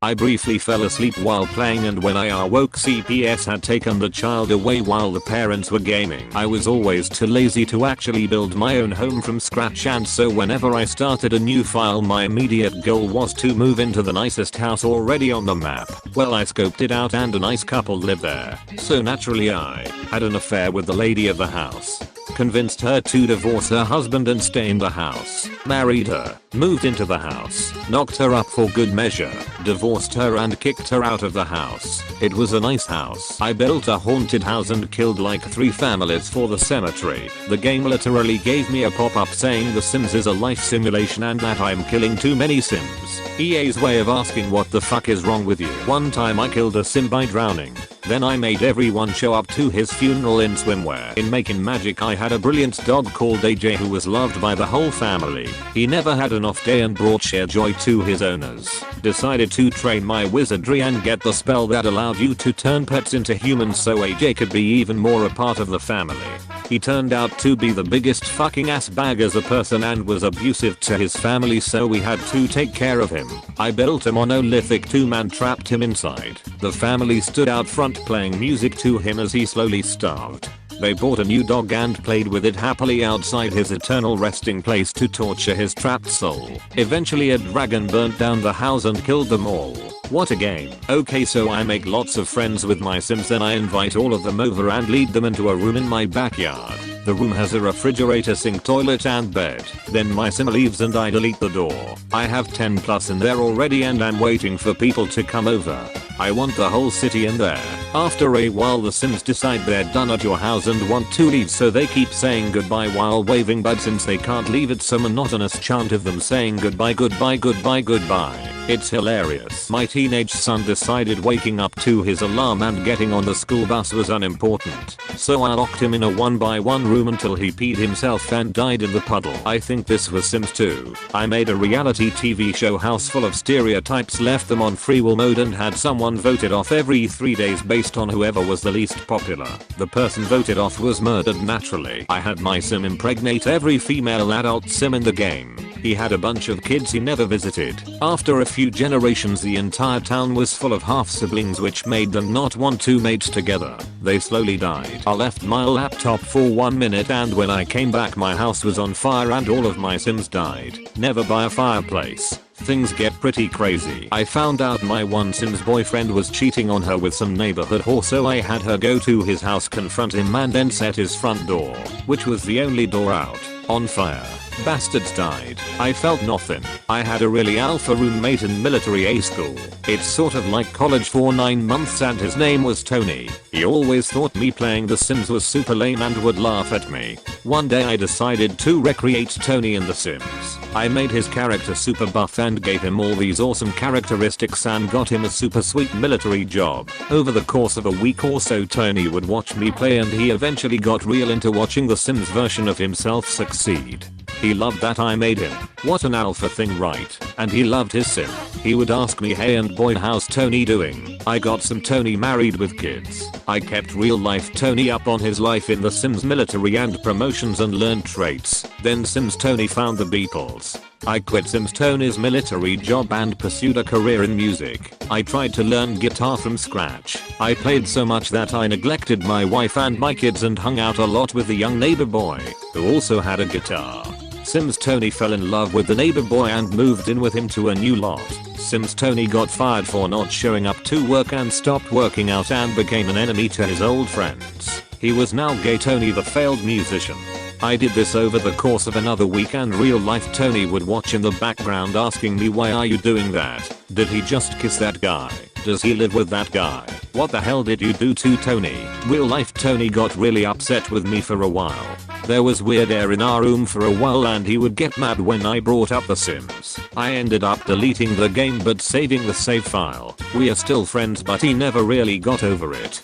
I briefly fell asleep while playing, and when I awoke CPS had taken the child away while the parents were gaming. I was always too lazy to actually build my own home from scratch, and so whenever I started a new file my immediate goal was to move into the nicest house already on the map. Well, I scoped it out and a nice couple lived there. So naturally I had an affair with the lady of the house. Convinced her to divorce her husband and stay in the house. Married her, moved into the house, knocked her up for good measure, divorced her and kicked her out of the house. It was a nice house. I built a haunted house and killed like 3 families for the cemetery. The game literally gave me a pop-up saying The Sims is a life simulation and that I'm killing too many Sims. EA's way of asking what the fuck is wrong with you. One time I killed a Sim by drowning. Then I made everyone show up to his funeral in swimwear. In Making Magic I had a brilliant dog called AJ who was loved by the whole family. He never had an off day and brought sheer joy to his owners. Decided to train my wizardry and get the spell that allowed you to turn pets into humans so AJ could be even more a part of the family. He turned out to be the biggest fucking ass bag as a person and was abusive to his family, so we had to take care of him. I built a monolithic 2-man, trapped him inside. The family stood out front playing music to him as he slowly starved. They bought a new dog and played with it happily outside his eternal resting place to torture his trapped soul. Eventually a dragon burnt down the house and killed them all. What a game. Okay, so I make lots of friends with my Sims, then I invite all of them over and lead them into a room in my backyard. The room has a refrigerator, sink, toilet and bed. Then my Sim leaves and I delete the door. I have 10 plus in there already and I'm waiting for people to come over. I want the whole city in there. After a while the Sims decide they're done at your house and want to leave, so they keep saying goodbye while waving, but since they can't leave it's a monotonous chant of them saying goodbye, goodbye, goodbye, goodbye. It's hilarious. My teenage son decided waking up to his alarm and getting on the school bus was unimportant. So I locked him in a 1x1 room until he peed himself and died in the puddle. I think this was Sims 2. I made a reality TV show house full of stereotypes, left them on free will mode and had someone voted off every 3 days based on whoever was the least popular. The person voted off was murdered naturally. I had my Sim impregnate every female adult Sim in the game. He had a bunch of kids he never visited. After a few generations the entire town was full of half siblings, which made them not want to mate together. They slowly died. I left my laptop for 1 minute and when I came back my house was on fire and all of my Sims died. Never by a fireplace. Things get pretty crazy. I found out my one Sim's boyfriend was cheating on her with some neighborhood whore, so I had her go to his house, confront him and then set his front door, which was the only door out, on fire. Bastards died. I felt nothing. I had a really alpha roommate in military A school. It's sort of like college for 9 months and his name was Tony. He always thought me playing The Sims was super lame and would laugh at me. One day I decided to recreate Tony in The Sims. I made his character super buff and gave him all these awesome characteristics and got him a super sweet military job. Over the course of a week or so Tony would watch me play and he eventually got real into watching The Sims version of himself succeed. He loved that I made him. What an alpha thing, right? And he loved his Sim. He would ask me, hey and boy, how's Tony doing? I got some Tony married with kids. I kept real life Tony up on his life in The Sims military and promotions and learned traits. Then Sims Tony found the Beatles. I quit Sims Tony's military job and pursued a career in music. I tried to learn guitar from scratch. I played so much that I neglected my wife and my kids and hung out a lot with the young neighbor boy, who also had a guitar. Sims Tony fell in love with the neighbor boy and moved in with him to a new lot. Sims Tony got fired for not showing up to work and stopped working out and became an enemy to his old friends. He was now gay Tony, the failed musician. I did this over the course of another week and real life Tony would watch in the background asking me, why are you doing that? Did he just kiss that guy? Does he live with that guy? What the hell did you do to Tony? Real life Tony got really upset with me for a while. There was weird air in our room for a while and he would get mad when I brought up The Sims. I ended up deleting the game but saving the save file. We are still friends but he never really got over it.